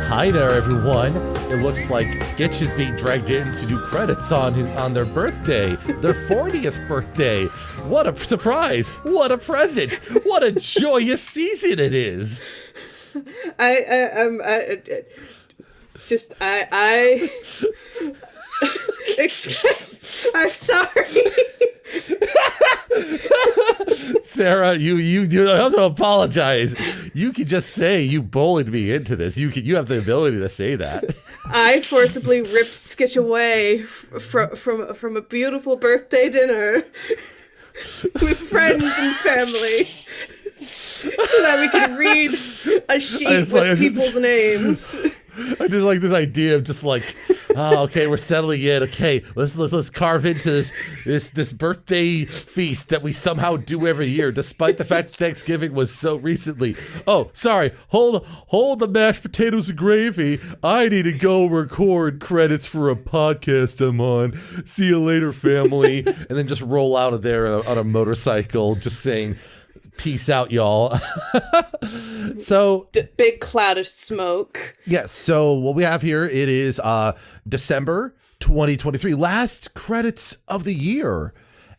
Hi there, everyone. It looks like Skitch is being dragged in to do credits on their birthday, their 40th birthday. What a surprise! What a present! What a joyous season it is! I'm sorry. Sarah, you don't have to apologize. You can just say you bullied me into this. You have the ability to say that. I forcibly ripped Skitch away from a beautiful birthday dinner with friends and family so that we could read a sheet with people's names. I just like this idea of just like, oh, okay, we're settling in. Okay, let's carve into this birthday feast that we somehow do every year, despite the fact Thanksgiving was so recently. Oh, sorry, hold the mashed potatoes and gravy. I need to go record credits for a podcast I'm on. See you later, family. And then just roll out of there on a motorcycle, just saying, peace out, y'all. So big cloud of smoke. Yes. So what we have here, it is December 2023, last credits of the year,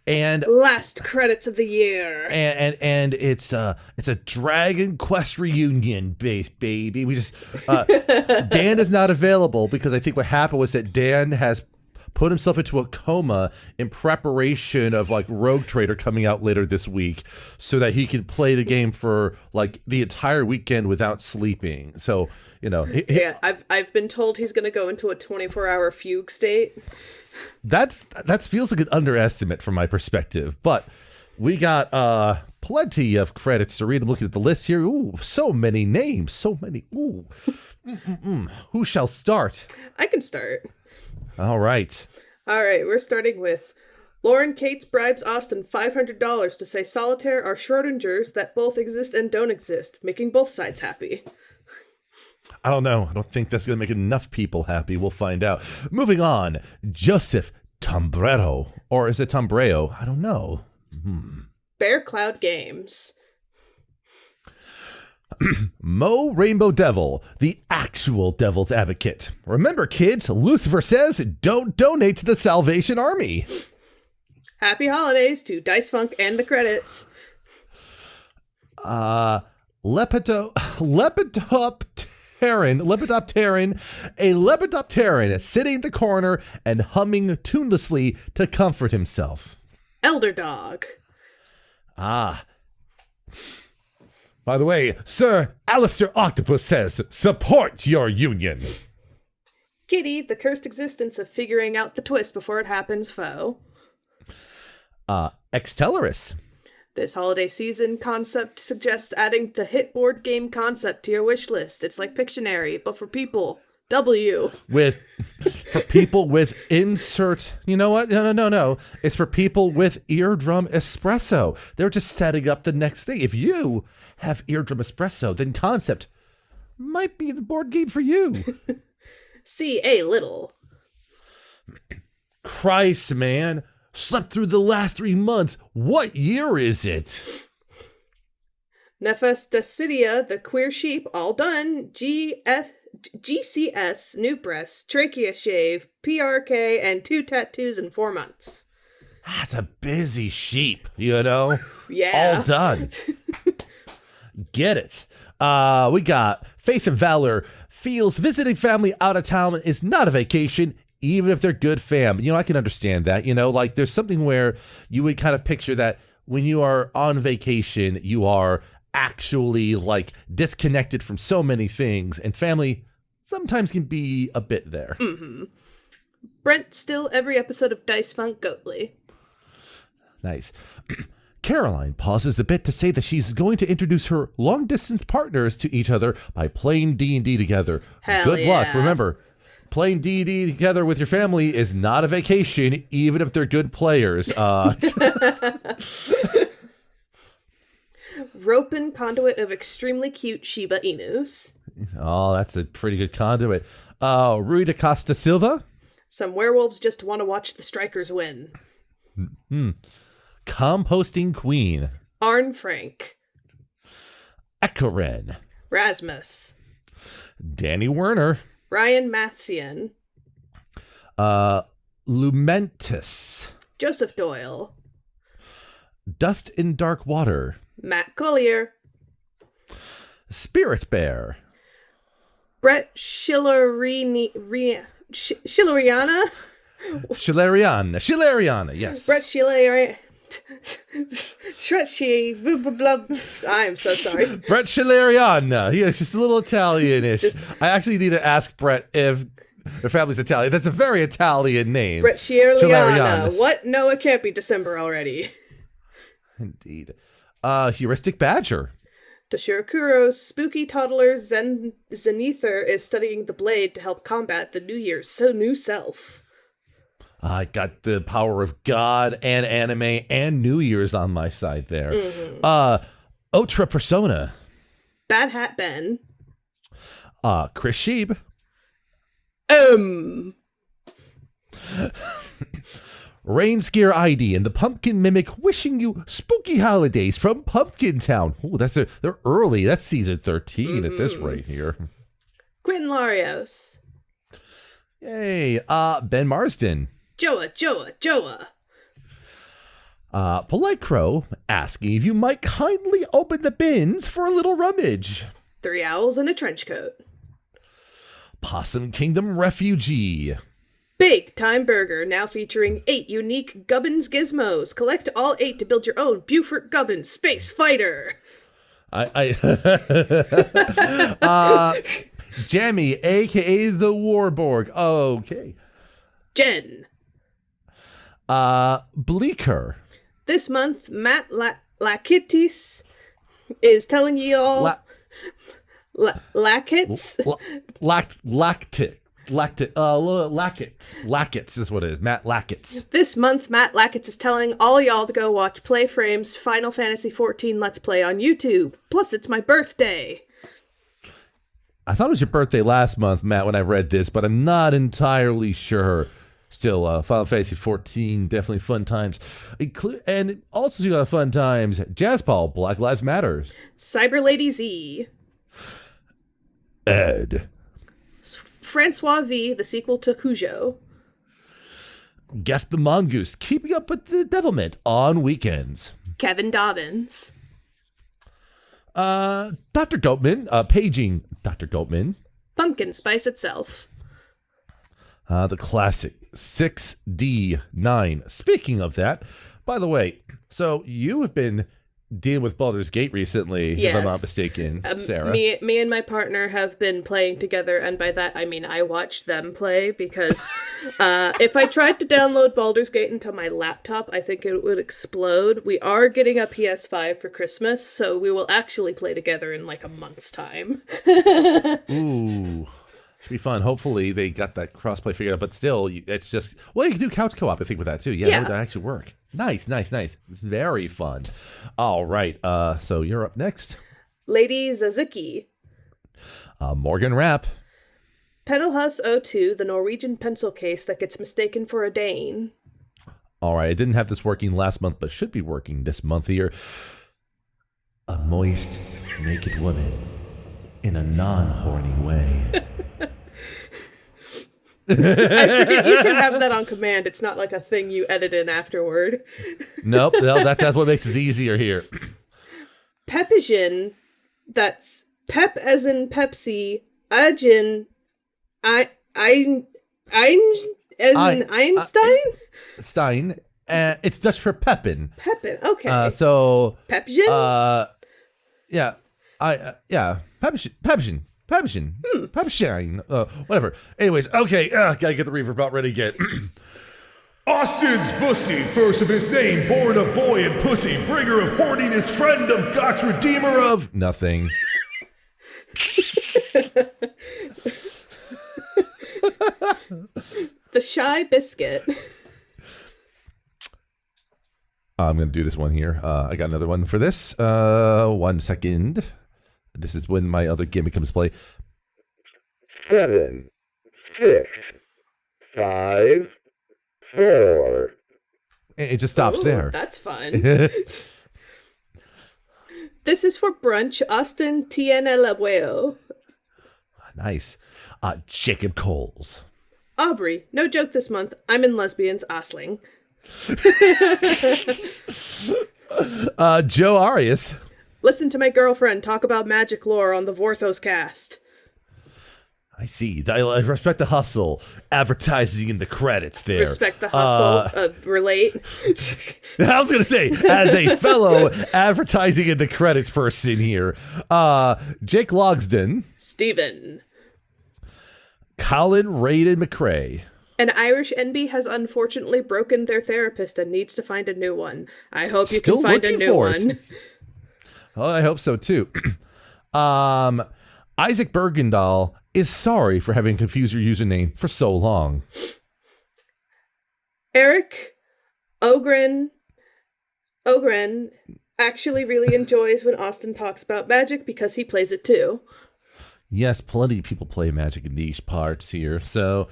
and last credits of the year, and it's a Dragon Quest reunion, baby. We just Dan is not available because I think what happened was that Dan has put himself into a coma in preparation of like Rogue Trader coming out later this week so that he can play the game for like the entire weekend without sleeping. So, you know, yeah, I've been told he's going to go into a 24-hour fugue state. That feels like an underestimate from my perspective, but we got plenty of credits to read. I'm looking at the list here. Ooh, so many names, so many. Ooh. Who shall start? I can start. All right, we're starting with Lauren Cates bribes Austin $500 to say Solitaire are Schrodingers that both exist and don't exist, making both sides happy. I don't know. I don't think that's going to make enough people happy. We'll find out. Moving on, Joseph Tombrero. Or is it Tombreo? I don't know. Bear Cloud Games. Mo Rainbow Devil, the actual devil's advocate. Remember, kids, Lucifer says don't donate to the Salvation Army. Happy holidays to Dice Funk and the credits. Lepidopteran, a Lepidopteran sitting in the corner and humming tunelessly to comfort himself. Elder Dog. By the way, Sir Alistair Octopus says, support your union. Kitty, the cursed existence of figuring out the twist before it happens, foe. Extellaris. This holiday season concept suggests adding the hit board game concept to your wish list. It's like Pictionary, but for people. W. For people with insert, you know what? No. It's for people with eardrum espresso. They're just setting up the next thing. If you have eardrum espresso, then concept might be the board game for you. See a little. Christ, man. Slept through the last 3 months. What year is it? Nephestasidia, the queer sheep, all done. GCS, new breasts, trachea shave, PRK, and 2 tattoos in 4 months. That's a busy sheep, you know? Yeah. All done. Get it. We got Faith and Valor feels visiting family out of town is not a vacation, even if they're good fam. You know, I can understand that. You know, like there's something where you would kind of picture that when you are on vacation, you are actually like disconnected from so many things, and family sometimes can be a bit there. Mm-hmm. Brent still every episode of Dice Funk Goatly. Nice. Caroline pauses a bit to say that she's going to introduce her long-distance partners to each other by playing D&D together. Hell Good yeah. luck. Remember, playing D&D together with your family is not a vacation, even if they're good players. Ropin conduit of extremely cute Shiba Inus. Oh, that's a pretty good conduit. Rui da Costa Silva. Some werewolves just want to watch the strikers win. Composting Queen. Arn Frank. Echoren. Rasmus. Danny Werner. Ryan Matheson. Lumentus. Joseph Doyle. Dust in Dark Water. Matt Collier. Spirit Bear. Brett Schilleriana. Shilariana, yes. Brett Schilleriana. I'm so sorry. Brett Shilariana. He is just a little Italian-ish. I actually need to ask Brett if their family's Italian. That's a very Italian name. Brett Schilleriana. What? No, it can't be December already. Indeed. Heuristic Badger. Toshirakuro's spooky toddler Zenither is studying the blade to help combat the New Year's new self. I got the power of God and anime and New Year's on my side there. Ultra Persona. Bad Hat Ben. Chris Sheeb. Rainskier ID and the Pumpkin Mimic wishing you spooky holidays from Pumpkin Town. Oh, they're early. That's season 13 at this rate here. Quentin Larios. Yay. Ben Marsden. Joa. Polite Crow asking if you might kindly open the bins for a little rummage. 3 owls in a trench coat. Possum Kingdom Refugee. Big Time Burger, now featuring 8 unique Gubbins gizmos. Collect all 8 to build your own Buford Gubbins Space Fighter. Jammy, a.k.a. the Warborg. Okay. Jen. Bleaker. This month, Matt Lakitis is telling you all... Lakits? Lackets is what it is. Matt Lackets. This month, Matt Lackets is telling all y'all to go watch Playframe's Final Fantasy XIV Let's Play on YouTube. Plus, it's my birthday. I thought it was your birthday last month, Matt, when I read this, but I'm not entirely sure. Still, Final Fantasy XIV, definitely fun times. And also fun times, Jazzball, Black Lives Matter. Cyber Lady Z. Ed. Francois V, the sequel to Cujo. Geff the Mongoose, keeping up with the devilment on weekends. Kevin Dobbins. Dr. Goatman, paging Dr. Goatman. Pumpkin Spice itself. The classic 6D9. Speaking of that, by the way, so you have been dealing with Baldur's Gate recently, yes. if I'm not mistaken, Sarah. Me and my partner have been playing together, and by that I mean I watched them play, because if I tried to download Baldur's Gate into my laptop, I think it would explode. We are getting a PS5 for Christmas, so we will actually play together in like a month's time. Ooh. Should be fun. Hopefully they got that crossplay figured out, but still, it's just... Well, you can do couch co-op, I think, with that, too. Yeah. That would actually work. Nice. Very fun. All right, so you're up next. Lady Zazuki. Morgan Rapp. Penelhus 02, the Norwegian pencil case that gets mistaken for a Dane. All right, I didn't have this working last month, but should be working this month here. A moist, naked woman in a non-horny way. I forget you can have that on command. It's not like a thing you edit in afterward. Nope, that's what makes it easier here. Pepijin, that's Pep as in Pepsi, Ajin, as in Einstein? Stein. It's Dutch for Pepin. Pepin, okay. So Pepijin? Yeah. Pepijin. Whatever. Anyways, okay. Gotta get the reverb out ready again. Austin's Bussy, first of his name, born of boy and pussy, bringer of horniness, friend of Gotch, redeemer of nothing. The Shy Biscuit. I'm gonna do this one here. I got another one for this. 1 second. This is when my other gimmick comes to play. 7, 6, 5, 4. It just stops there. That's fun. This is for brunch. Austin tiene el abuelo. Nice. Jacob Coles. Aubrey, no joke this month. I'm in lesbians, Osling. Joe Arias. Listen to my girlfriend talk about magic lore on the Vorthos cast. I see. I respect the hustle. Advertising in the credits there. Respect the hustle. Relate. I was going to say, as a fellow advertising in the credits person here, Jake Logsden. Steven. Colin Raiden McCrae. An Irish NB has unfortunately broken their therapist and needs to find a new one. I hope you Still can find a looking new for it. one. Oh, I hope so too. Isaac Bergendahl is sorry for having confused your username for so long. Eric Ogren actually really enjoys when Austin talks about magic because he plays it too. Yes, plenty of people play magic in niche parts here. So,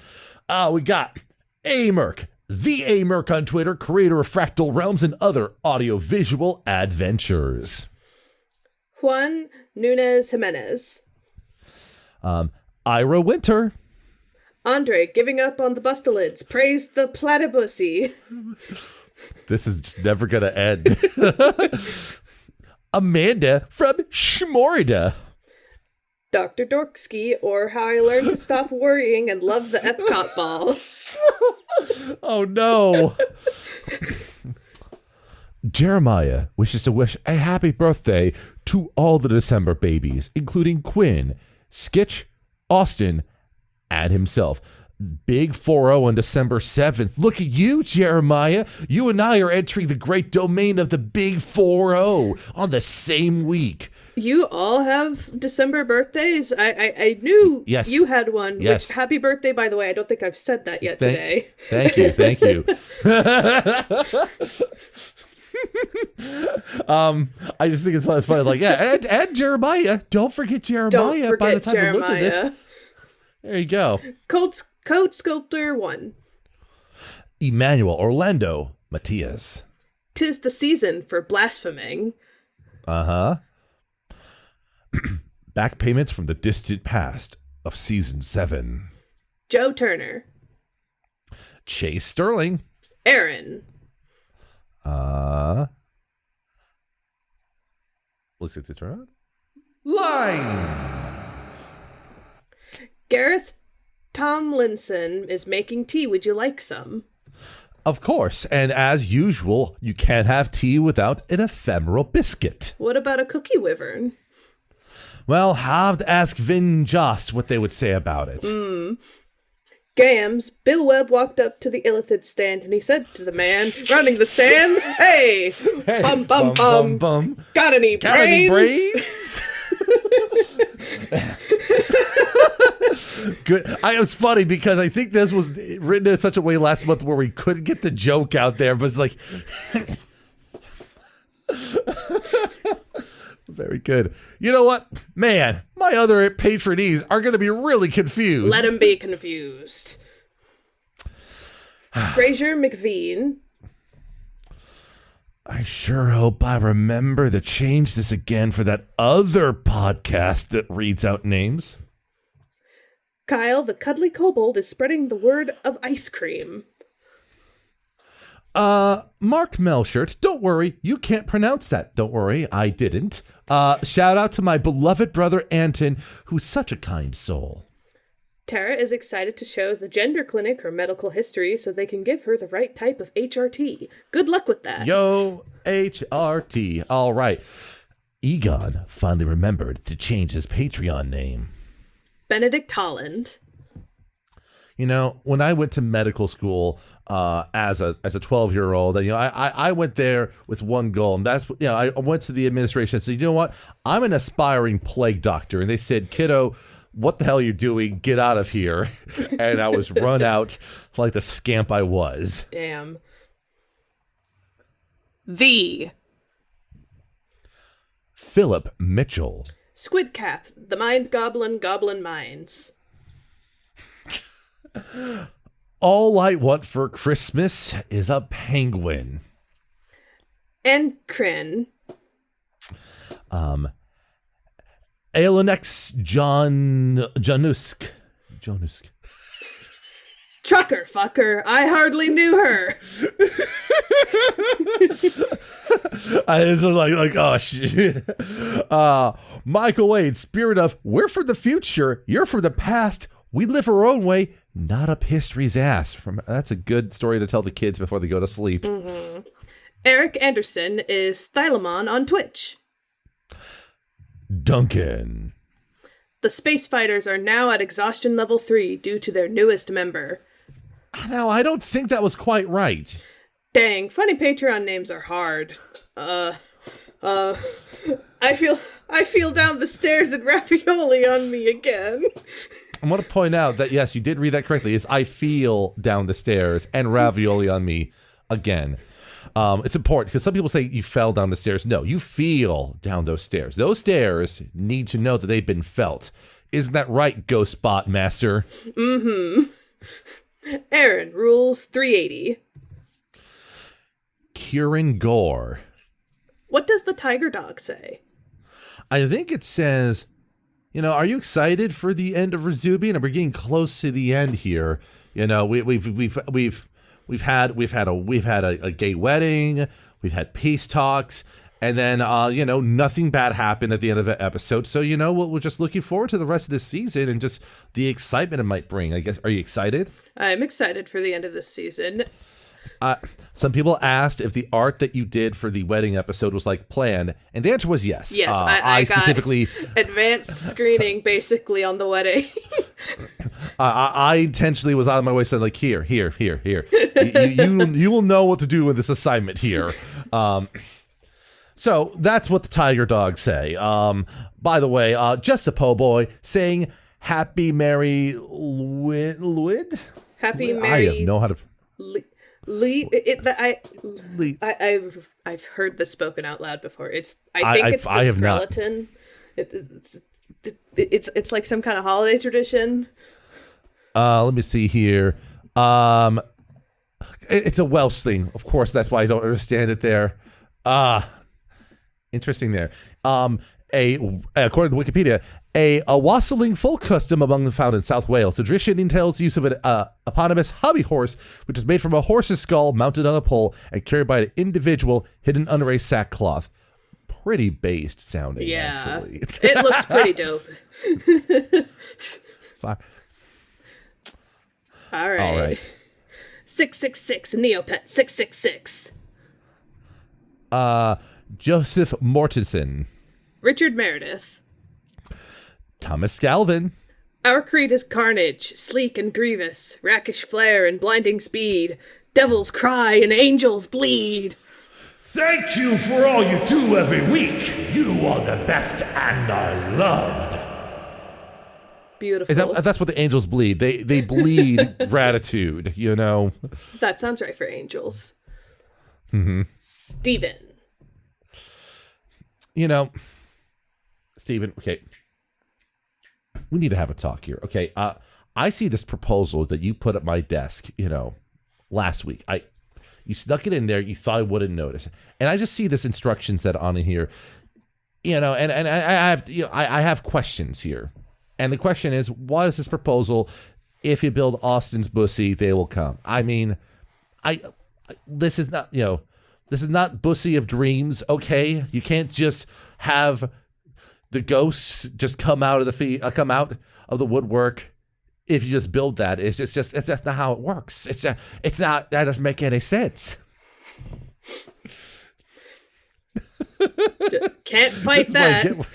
we got A-Merc, the A-Merc on Twitter, creator of Fractal Realms and other audio-visual adventures. Juan Nunez Jimenez. Ira Winter. Andre, giving up on the bustalids. Praise the platypusy. This is just never going to end. Amanda from Shmorida. Dr. Dorksky, or How I Learned to Stop Worrying and Love the Epcot Ball. Oh, no. Jeremiah wishes to wish a happy birthday to all the December babies, including Quinn, Skitch, Austin, and himself. Big 4-0 on December 7th. Look at you, Jeremiah. You and I are entering the great domain of the Big 4-0 on the same week. You all have December birthdays? I knew Yes. you had one. Yes. Which, happy birthday, by the way. I don't think I've said that yet today. Thank you. I just think it's funny. Like, yeah, and Jeremiah. Don't forget Jeremiah. Don't forget by the time Jeremiah. you listen to this. There you go. Code Sculptor 1. Emmanuel Orlando Matias. 'Tis the season for blaspheming. Back payments from the distant past of season 7. Joe Turner. Chase Sterling. Aaron. Looks like it's right. Line. Gareth Tomlinson is making tea. Would you like some? Of course, and as usual, you can't have tea without an ephemeral biscuit. What about a cookie wyvern? Well, have to ask Vin Jost what they would say about it. Gams, Bill Webb walked up to the Illithid stand and he said to the man running the stand, Hey, bum, bum, bum, bum. Got any brains? Good. It was funny because I think this was written in such a way last month where we couldn't get the joke out there, but it's like... Very good. You know what? Man, my other patronees are going to be really confused. Let him be confused. Fraser McVean. I sure hope I remember to change this again for that other podcast that reads out names. Kyle, the cuddly kobold, is spreading the word of ice cream. Mark Melchert, don't worry, you can't pronounce that. Don't worry, I didn't. Shout out to my beloved brother Anton, who's such a kind soul. Tara is excited to show the gender clinic her medical history so they can give her the right type of HRT. Good luck with that. Yo, HRT. All right. Egon finally remembered to change his Patreon name. Benedict Holland. You know, when I went to medical school as a 12-year-old, you know, I went there with one goal, and that's, you know, I went to the administration and said, you know what, I'm an aspiring plague doctor, and they said, kiddo, what the hell are you doing? Get out of here. And I was run out like the scamp I was. Damn. V. Philip Mitchell. Squidcap, the Mind Goblin Goblin Minds. All I want for Christmas is a penguin. And Kryn. Alenex Janusk. Trucker fucker, I hardly knew her. It's like oh shit. Michael Wade, spirit of we're from the future, you're from the past. We live our own way, not up history's ass. That's a good story to tell the kids before they go to sleep. Mm-hmm. Eric Anderson is Thylamon on Twitch. Duncan. The space fighters are now at exhaustion level 3 due to their newest member. No, I don't think that was quite right. Dang, funny Patreon names are hard. I feel down the stairs and ravioli on me again. I want to point out that, yes, you did read that correctly. It's I feel down the stairs and ravioli on me again. It's important because some people say you fell down the stairs. No, you feel down those stairs. Those stairs need to know that they've been felt. Isn't that right, Ghost Bot Master? Mm-hmm. Aaron rules 380. Kieran Gore. What does the tiger dog say? I think it says, are you excited for the end of Rezubian? And we're getting close to the end here. We've had a gay wedding, we've had peace talks, and then nothing bad happened at the end of the episode. So we're just looking forward to the rest of this season and just the excitement it might bring. I guess. Are you excited? I'm excited for the end of this season. Some people asked if the art that you did for the wedding episode was planned, and the answer was yes. Yes, I specifically got advanced screening basically on the wedding. I intentionally was out of my way saying here. You will know what to do with this assignment here. So that's what the tiger dogs say. By the way, just a po' boy saying Happy Merry Luid. Happy Merry. I don't know how to. I've heard this spoken out loud before. It's the skeleton. It's like some kind of holiday tradition. Let me see here. It's a Welsh thing. Of course, that's why I don't understand it there. Interesting there. According to Wikipedia, a wassailing folk custom found in South Wales. The tradition entails use of an eponymous hobby horse, which is made from a horse's skull mounted on a pole and carried by an individual hidden under a sackcloth. Pretty based sounding, actually. It looks pretty dope. All right. 666 Neopet 666. Joseph Mortensen. Richard Meredith. Thomas Galvin. Our creed is carnage, sleek and grievous, rakish flare and blinding speed. Devils cry and angels bleed. Thank you for all you do every week. You are the best and are loved. Beautiful. That's what the angels bleed. They bleed gratitude, That sounds right for angels. Mm-hmm. Steven. Steven, okay. We need to have a talk here. Okay. I see this proposal that you put at my desk, last week. You snuck it in there. You thought I wouldn't notice. And I just see this instruction set on in here, and I have questions here. And the question is, what is this proposal? If you build Austin's Bussy, they will come. I mean, this is not, this is not Bussy of Dreams, okay? You can't just have the ghosts just come out of the woodwork. If you just build that, that's not how it works. It's not. That doesn't make any sense. Can't fight that.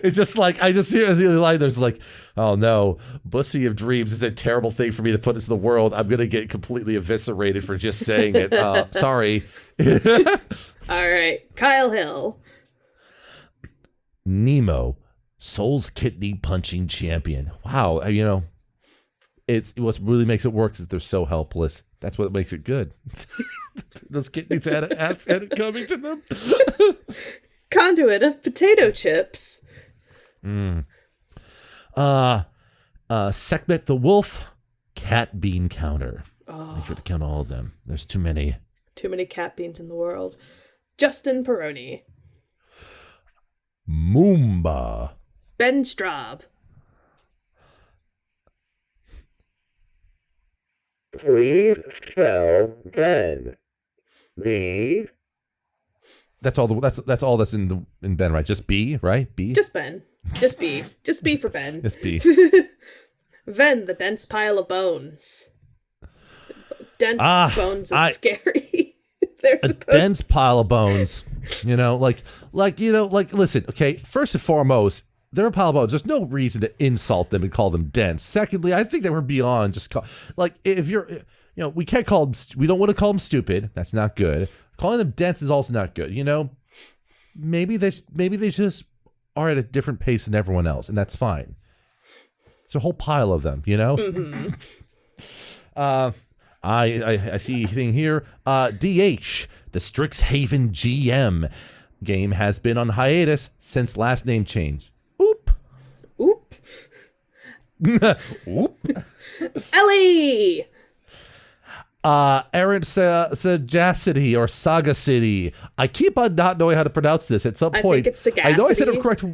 It's just I just hear the line. There's oh no, Bussy of Dreams is a terrible thing for me to put into the world. I'm gonna get completely eviscerated for just saying it. Sorry. All right, Kyle Hill. Nemo, Soul's kidney punching champion. Wow, it's what really makes it work is that they're so helpless. That's what makes it good. Those kidneys had it coming to them. Conduit of potato chips. Sekhmet the wolf, cat bean counter. Make sure to count all of them. There's too many. Too many cat beans in the world. Justin Peroni. Moomba. Ben Straub. Please spell Ben. B. That's all. That's all that's in Ben, right? Just B, right? B. Just Ben. Just B. Just B for Ben. Just B. Ven, the dense pile of bones. Dense bones is scary. They're A supposed dense pile of bones. Listen, okay, first and foremost, they're a pile of bones. There's no reason to insult them and call them dense. Secondly, I think they were beyond just if you're, we can't call them, we don't want to call them stupid. That's not good. Calling them dense is also not good. Maybe they just are at a different pace than everyone else, and that's fine. It's a whole pile of them, Mm-hmm. I see a thing here. DH, the Strixhaven GM game has been on hiatus since last name change. Oop. Oop. Oop. Ellie! Errant Sagacity or Saga City. I keep on not knowing how to pronounce this at some point. I think it's Sagacity. I know I said it correct.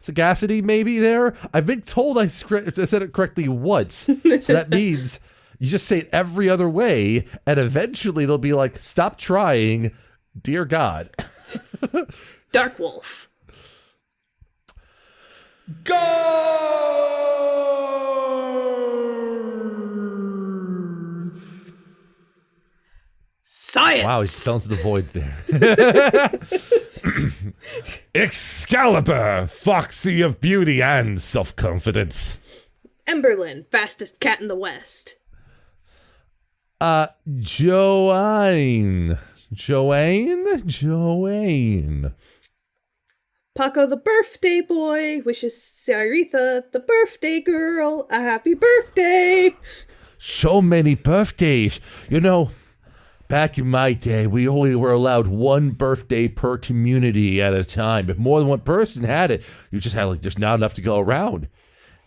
Sagacity, maybe there. I've been told I said it correctly once. So that means you just say it every other way, and eventually they'll be like, stop trying, dear God. Dark Wolf. Go! Science! Wow, he fell into the void there. Excalibur, foxy of beauty and self-confidence. Emberlyn, fastest cat in the West. Joanne. Paco the birthday boy wishes Saritha, the birthday girl, a happy birthday. So many birthdays. Back in my day, we only were allowed one birthday per community at a time. If more than one person had it, you just had there's not enough to go around.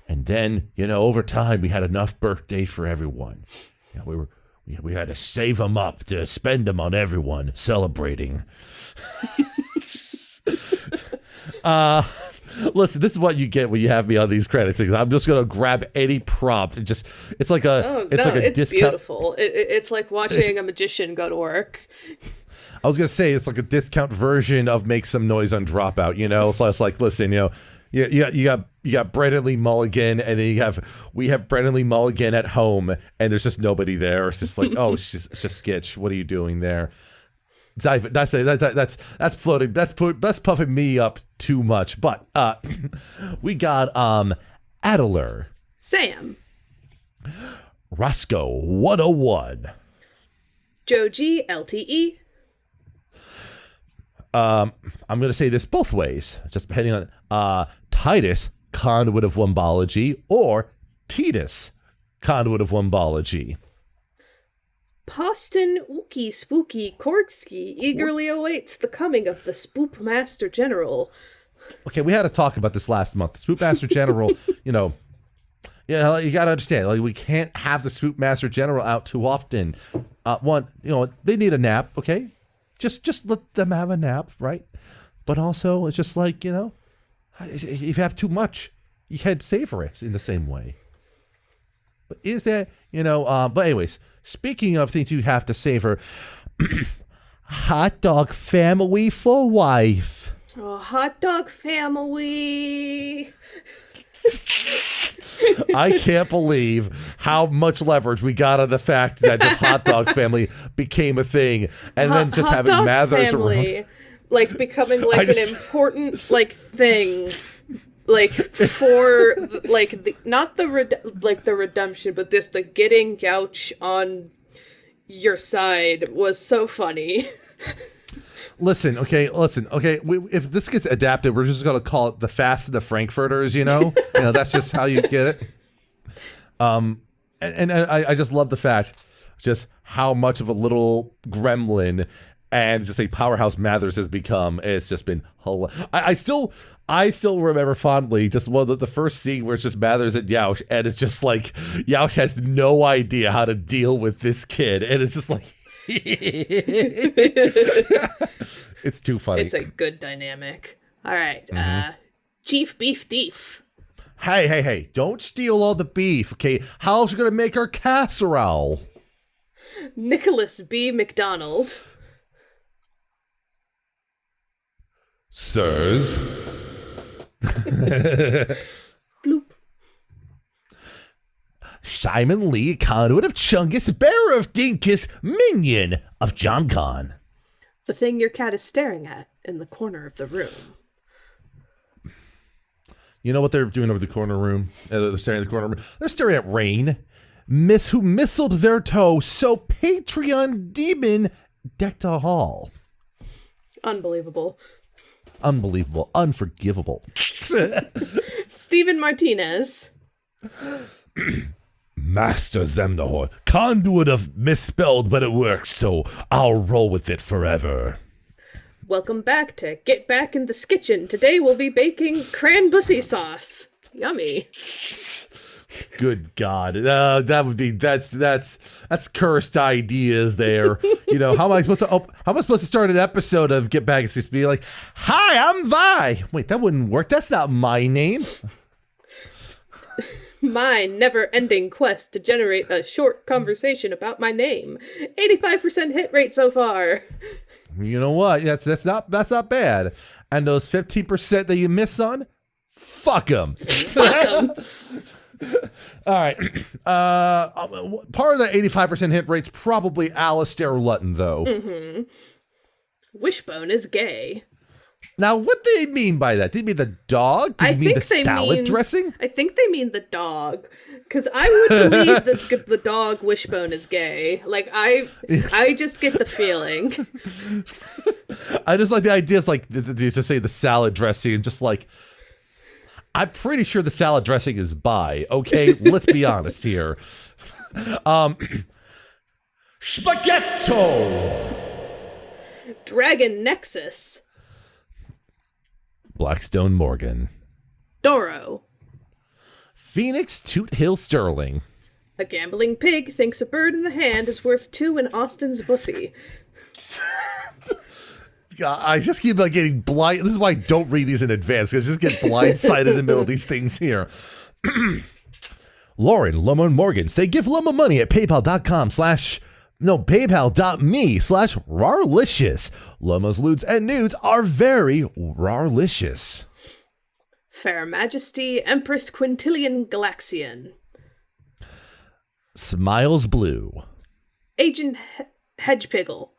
And then, over time, we had enough birthdays for everyone. We had to save them up to spend them on everyone celebrating. Listen, this is what you get when you have me on these credits. I'm just gonna grab any prompt and it's like a it's discount. Beautiful. It's like watching a magician go to work. I was gonna say it's like a discount version of Make Some Noise on Dropout. So it's like, listen, you got Brennan Lee Mulligan, and then we have Brennan Lee Mulligan at home, and there's just nobody there. It's just like, oh, it's just sketch. What are you doing there? That's floating. That's puffing me up too much. But we got Adler, Sam, Roscoe 101, Joji LTE. I'm gonna say this both ways, just depending on Titus, conduit of Wombology, or Titus, conduit of Wombology. Poston Ookie Spooky Kordsky eagerly awaits the coming of the Spoop Master General. Okay, we had to talk about this last month. The Spoop Master General, you gotta understand, we can't have the Spoop Master General out too often. They need a nap, okay? Just let them have a nap, right? But also, it's just like, if you have too much, you can't savor it in the same way. But is that, but anyways, speaking of things you have to savor, hot dog family for wife. Oh, hot dog family. I can't believe how much leverage we got on the fact that this hot dog family became a thing, and then just having Mathers around, becoming an important thing, for the redemption, but this the getting Gouch on your side was so funny. Listen. If this gets adapted, we're just gonna call it the Fast and the Frankfurters. That's just how you get it. And I just love the fact, just how much of a little gremlin and just a powerhouse Mathers has become. It's just been hilarious. I still remember fondly just one of the first scene where it's just Mathers and Yauch, and it's just like Yauch has no idea how to deal with this kid, and it's just like It's too funny. It's a good dynamic. All right. Chief Beef Deef. Hey, don't steal all the beef, okay? How else are we going to make our casserole? Nicholas B. McDonald. Sirs. Bloop. Simon Lee, conduit of Chungus, bearer of Dinkus, minion of John Con. The thing your cat is staring at in the corner of the room. You know what they're doing over the corner room? They're staring at the corner room. They're staring at Rain. Miss who mistled their toe, so Patreon demon decked a hall. Unbelievable. Unbelievable. Unforgivable. Stephen Martinez. Master Zemnahor, conduit of misspelled, but it works, so I'll roll with it forever. Welcome back to Get Back in the Skitchen. Today we'll be baking cranbussy sauce. Yummy. Good God, that's cursed ideas there. You know, how am I supposed to start an episode of Get Back? It's just be like, "Hi, I'm Vi." Wait, that wouldn't work. That's not my name. My never-ending quest to generate a short conversation about my name. 85% hit rate so far. You know what? That's not bad. And those 15% that you miss on, fuck them. Fuck 'em. All right. Part of that 85% hit rate's probably Alistair Lutton, though. Mm-hmm. Wishbone is gay. Now, what do they mean by that? Do you mean the dog? Do you mean the salad dressing? I think they mean the dog. Because I would believe that the dog Wishbone is gay. Like, I just get the feeling. I just like the ideas, like, to say the salad dressing, just like, I'm pretty sure the salad dressing is bi, okay? Let's be honest here. Spaghetto! Dragon Nexus. Blackstone Morgan. Doro. Phoenix Toot Hill Sterling. A gambling pig thinks a bird in the hand is worth 2 in Austin's bussy. God, I just keep getting blind. This is why I don't read these in advance, because I just get blindsided in the middle of these things here. Lauren Loma Morgan say give Loma money at paypal.me/rarlicious. Loma's lewds and nudes are very rarlicious. Fair Majesty Empress Quintillion Galaxian. Smiles Blue. Agent Hedgepiggle.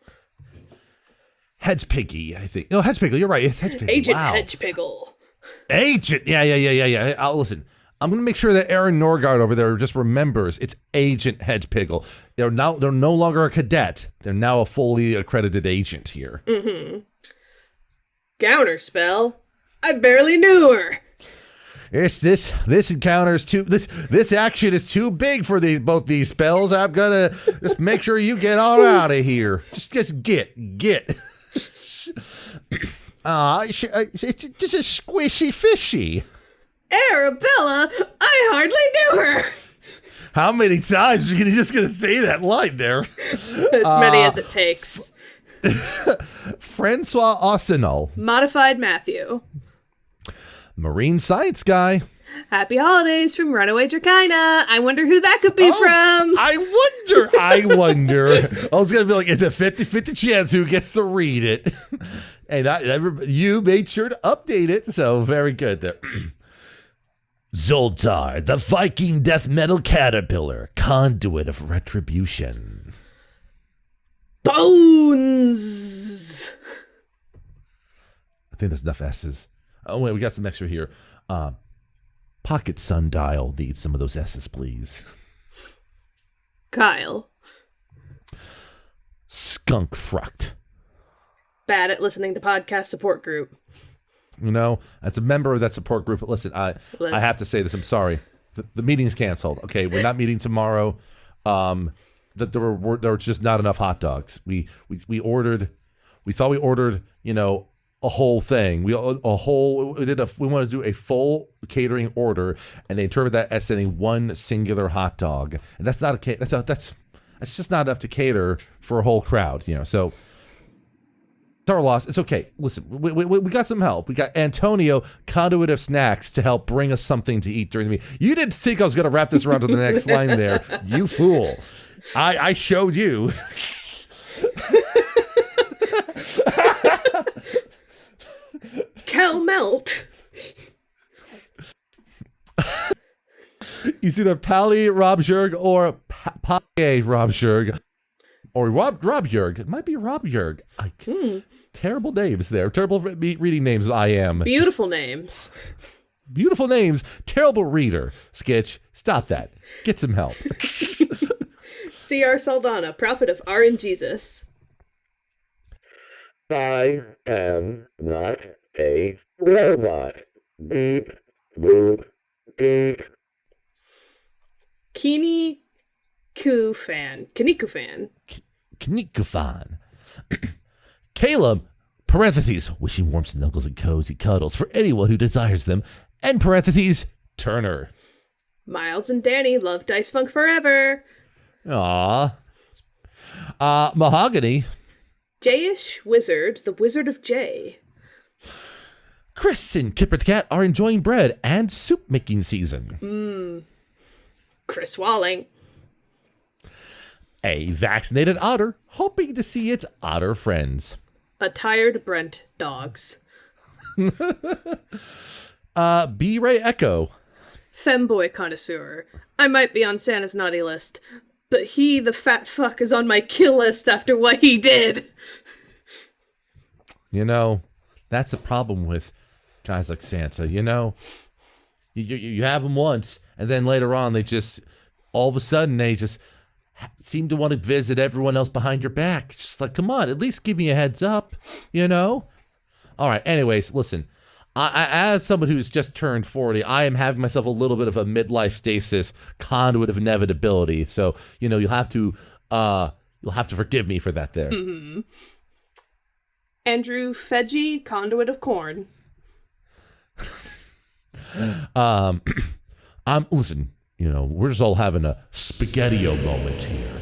Hedgepiggy, I think. No, Hedgepiggle, you're right. It's Hedgepiggle. Agent wow. Hedgepiggle. Agent. Yeah. Listen, I'm going to make sure that Aaron Norgard over there just remembers it's Agent Hedgepiggle. They're no longer a cadet. They're now a fully accredited agent here. Mm-hmm. Counterspell. I barely knew her. This encounter's too this action is too big for both these spells. I'm gonna just make sure you get on out of here. Just get. It's just a squishy fishy. Arabella, I hardly knew her. How many times are you just gonna say that line there? As many as it takes. Francois Arsenal. Modified Matthew. Marine science guy. Happy holidays from Runaway Dracaina. I wonder who that could be from. I wonder. I was going to be like, it's a 50-50 chance who gets to read it. And you made sure to update it, so very good there. Zoltar, the Viking death metal caterpillar, conduit of retribution. Bones. I think that's enough S's. Oh, wait, we got some extra here. Pocket Sundial needs some of those S's, please. Kyle. Skunk Fruct. Bad at listening to podcast support group. You know, as a member of that support group, listen, I have to say this. I'm sorry. The meeting's canceled. Okay, we're not meeting tomorrow. There were just not enough hot dogs. We ordered. We thought we ordered, a whole thing. We wanted to do a full catering order, and they interpreted that as sending one singular hot dog. And that's not a case. That's just not enough to cater for a whole crowd, So it's our loss. It's okay. Listen, we got some help. We got Antonio, conduit of snacks, to help bring us something to eat during the meal. You didn't think I was going to wrap this around to the next line there, you fool. I showed you. Cal melt. He's either Pally Robjerg or Paye Robjerg. Or Rob Yerg. It might be Rob Yerg. Terrible names there. Terrible reading names I am. Beautiful names. Beautiful names. Terrible reader. Skitch, stop that. Get some help. C.R. Saldana, prophet of R and Jesus. I am not a robot. Beep, boop, beep. Kinikufan. Knikufan. Caleb, parentheses, wishing warm snuggles and cozy cuddles for anyone who desires them, end parentheses, Turner. Miles and Danny love Dice Funk forever. Aww. Mahogany. Jayish Wizard, the Wizard of Jay. Chris and Kipper the Cat are enjoying bread and soup making season. Chris Walling. A vaccinated otter hoping to see its otter friends. A tired Brent dogs. B-Ray Echo. Femboy connoisseur. I might be on Santa's naughty list, but he, the fat fuck, is on my kill list after what he did. That's a problem with guys like Santa, You have them once, and then later on, they just, all of a sudden, they just seem to want to visit everyone else behind your back. It's just like, come on, at least give me a heads up, All right, anyways, listen. I, as someone who's just turned 40, I am having myself a little bit of a midlife stasis, conduit of inevitability. So, you'll have to forgive me for that there. Mm-hmm. Andrew Fedgy, conduit of corn. Listen, we're just all having a spaghetti-o moment here.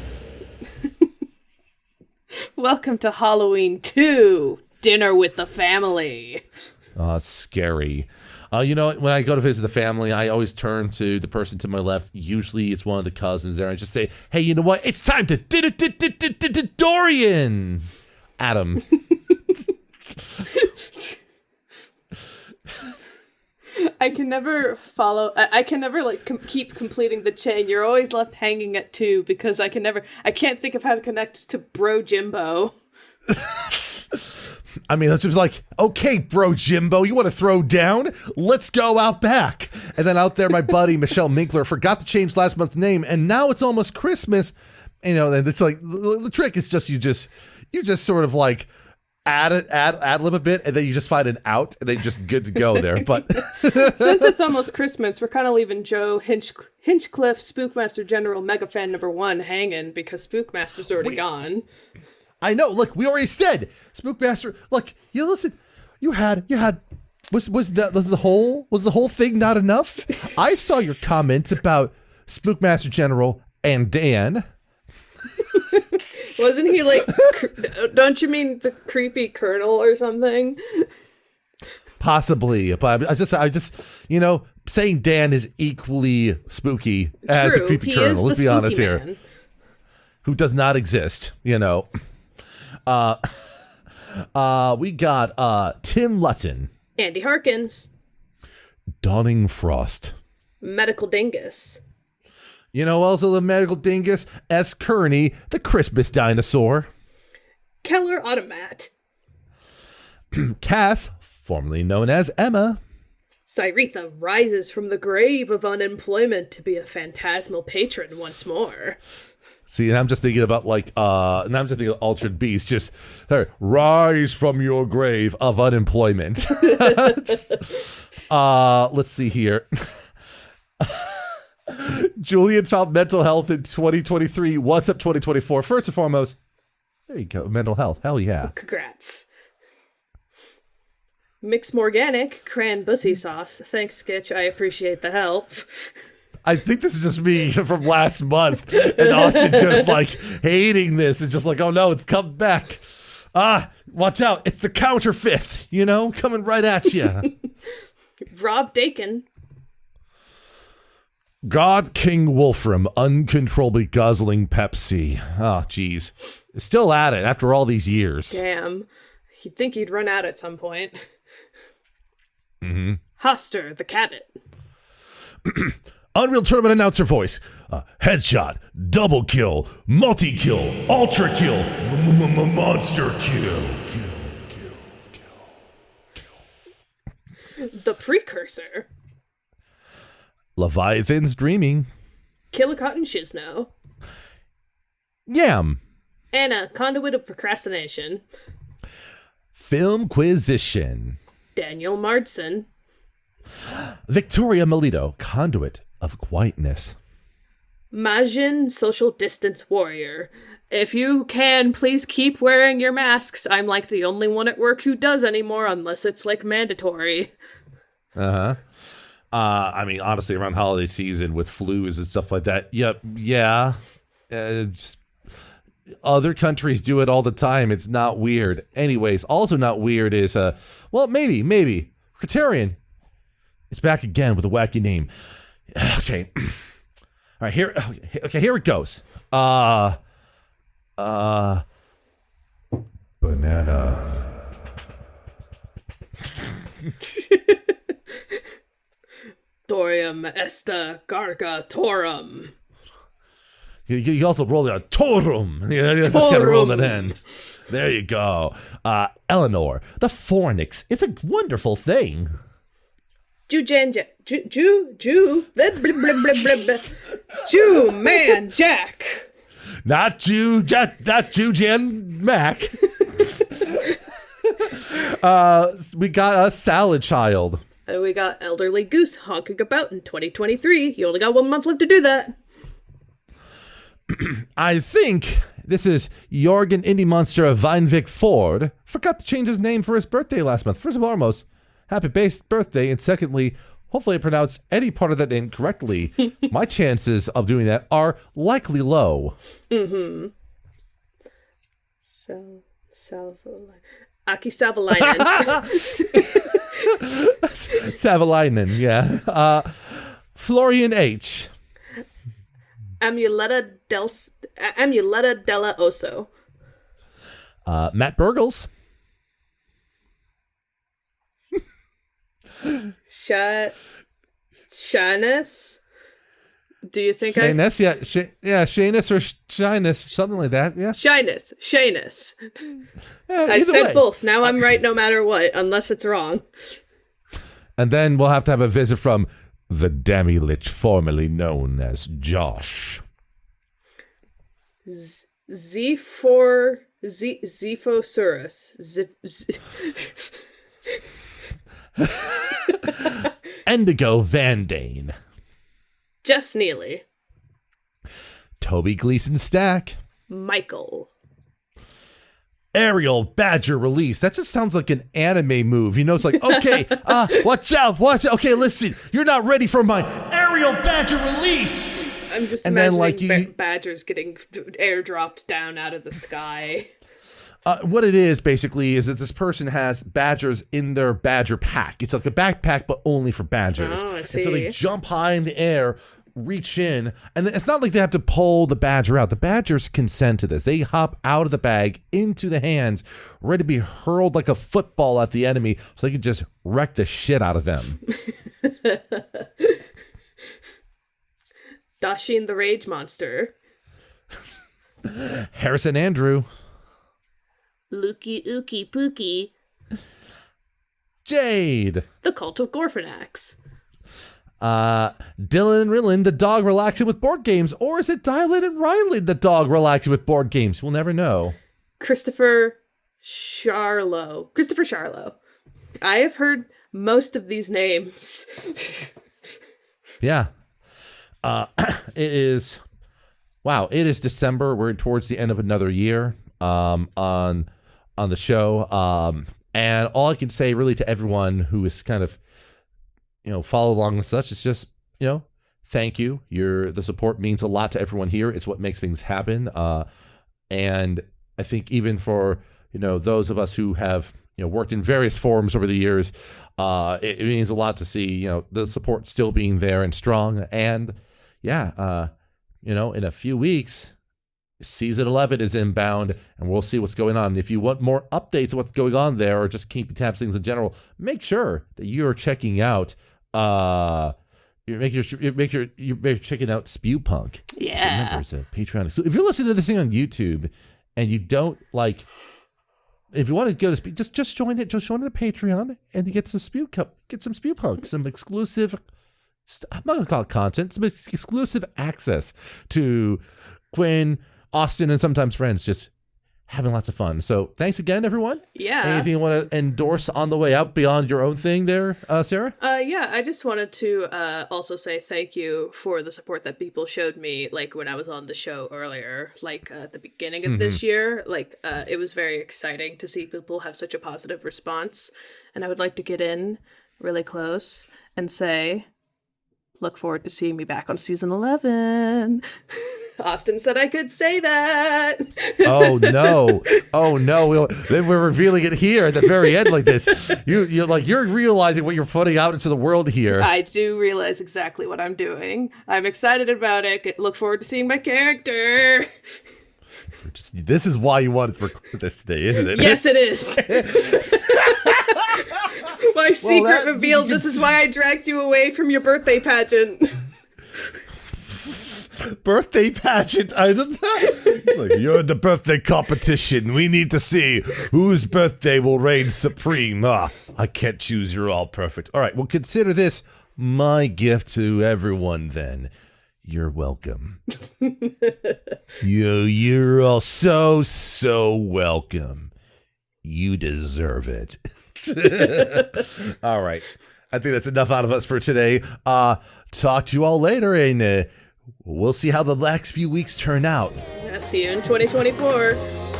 Welcome to Halloween 2, dinner with the family. Oh, it's scary. When I go to visit the family, I always turn to the person to my left. Usually it's one of the cousins there. I just say, hey, you know what? It's time to Dorian. Adam. I can never follow. I can never keep completing the chain. You're always left hanging at 2 because I can't think of how to connect to Bro Jimbo. I mean, it's just like, okay, Bro Jimbo, you want to throw down? Let's go out back. And then out there, my buddy Michelle Minkler forgot to change last month's name, and now it's almost Christmas. And it's like the trick is just you just sort of like ad lib a bit, and then you just find an out, and then you're just good to go there. But since it's almost Christmas, we're kind of leaving Joe Hinchcliffe, Spookmaster General Mega Fan #1 hanging because Spookmaster's already gone. I know. Look, we already said Spookmaster. Look, listen. You had. Was the whole thing not enough? I saw your comments about Spookmaster General and Dan. Wasn't he don't you mean the creepy colonel or something? Possibly, but I just saying Dan is equally spooky as the creepy colonel. Let's be honest here. Who does not exist, We got Tim Lutton. Andy Harkins. Dawning Frost. Medical Dingus. Also the medical dingus, S. Kearney, the Christmas dinosaur. Keller Automat. Cass, formerly known as Emma. Cyretha rises from the grave of unemployment to be a phantasmal patron once more. See, and I'm just thinking about Altered Beast, just rise from your grave of unemployment. Let's see here. Julian found mental health in 2023. What's up 2024? First and foremost, there you go. Mental health. Hell yeah. Congrats. Mix Morganic, cran bussy sauce. Thanks, Skitch. I appreciate the help. I think this is just me from last month, and Austin just like hating this and just like, oh no, it's come back. Watch out, it's the counterfeit, coming right at you. Rob Dakin. God King Wolfram, uncontrollably guzzling Pepsi. Oh, geez. Still at it after all these years. Damn. You'd think he'd run out at some point. Mm-hmm. Hoster, the Cabot. Unreal Tournament announcer voice. Headshot, double kill, multi-kill, ultra kill, monster kill. The Precursor. Leviathan's Dreaming. Killicott and Shizno. Yam. Anna, Conduit of Procrastination. Filmquisition. Daniel Mardson. Victoria Melito, Conduit of Quietness. Majin, Social Distance Warrior. If you can, please keep wearing your masks. I'm like the only one at work who does anymore, unless it's like mandatory. Uh-huh. I mean, honestly, around holiday season with flus and stuff like that. Yep. Yeah. Other countries do it all the time. It's not weird. Anyways, also not weird is, maybe. Criterion. It's back again with a wacky name. Okay. All right, here it goes. Banana. Thorium Esta Garga Torum. You also roll a Torum. Yeah, you just gotta roll that in. There you go. Eleanor, the Fornix. It's a wonderful thing. Jew man Jack. Not Jew Jan Mac. We got a Salad Child. And we got Elderly Goose honking about in 2023. You only got 1 month left to do that. I think this is Jorgen Indie Monster of Vinevik Ford. Forgot to change his name for his birthday last month. First and foremost, happy birthday. And secondly, hopefully I pronounce any part of that name correctly. My chances of doing that are likely low. Mm-hmm. Aki Savalainen. Savalainen, yeah. Florian H. Amuleta della Oso. Matt Burgles. Shanus? Do you think Shanus, Shanus or Shyness, something like that, yeah. Shanus. Yeah, I said way. both. Now I'm right no matter what, unless it's wrong. And then we'll have to have a visit from the Demi-Lich, formerly known as Josh. Zephosaurus. Indigo Van Dane. Jess Neely. Toby Gleason Stack. Michael. Aerial Badger Release. That just sounds like an anime move. It's like, okay, watch out. Okay, listen, you're not ready for my Aerial Badger Release. I'm just imagining badgers getting airdropped down out of the sky. What it is, basically, is that this person has badgers in their badger pack. It's like a backpack, but only for badgers. Oh, I see. And so they jump high in the air, reach in, and it's not like they have to pull the badger out. The badgers consent to this. They hop out of the bag into the hands, ready to be hurled like a football at the enemy so they can just wreck the shit out of them. Dashin the Rage Monster. Harrison Andrew. Lukey Ookie Pookie. Jade. The Cult of Gorfanax. Dylan and Rillan, the dog relaxing with board games, or is it Dylan and Riley, the dog relaxing with board games? We'll never know. Christopher Charlo. I have heard most of these names. Yeah. It is December. We're towards the end of another year on the show. And all I can say really to everyone who is kind of, follow along and such, is just, thank you. The support means a lot to everyone here. It's what makes things happen. And I think even for, those of us who have, worked in various forums over the years, it means a lot to see, the support still being there and strong. And yeah, in a few weeks, season 11 is inbound, and we'll see what's going on. If you want more updates of what's going on there, or just keep tabs things in general, make sure that you're checking out. Make sure you're checking out Spewpunk. Yeah. Remember, it's a Patreon. So if you're listening to this thing on YouTube and you don't like, if you want to go to just join it. Just join the Patreon and you get some Spewpunk, some exclusive. I'm not gonna call it content. Some exclusive access to Quinn, Austin, and sometimes friends just having lots of fun. So thanks again, everyone. Yeah. Anything you want to endorse on the way out beyond your own thing there, Sarah? Yeah, I just wanted to also say thank you for the support that people showed me, like when I was on the show earlier, like at the beginning of this year. Like it was very exciting to see people have such a positive response. And I would like to get in really close and say, look forward to seeing me back on season 11. Austin said I could say that. Oh no! Then we're revealing it here at the very end, like this. You're realizing what you're putting out into the world here. I do realize exactly what I'm doing. I'm excited about it. Look forward to seeing my character. This is why you wanted to record this today, isn't it? Yes, it is. My secret revealed. This is why I dragged you away from your birthday pageant. Birthday pageant. It's like, you're in the birthday competition. We need to see whose birthday will reign supreme. I can't choose. You're all perfect. All right. Well, consider this my gift to everyone then. You're welcome. You're all so welcome. You deserve it. All right. I think that's enough out of us for today. Talk to you all later, and we'll see how the next few weeks turn out. I'll see you in 2024.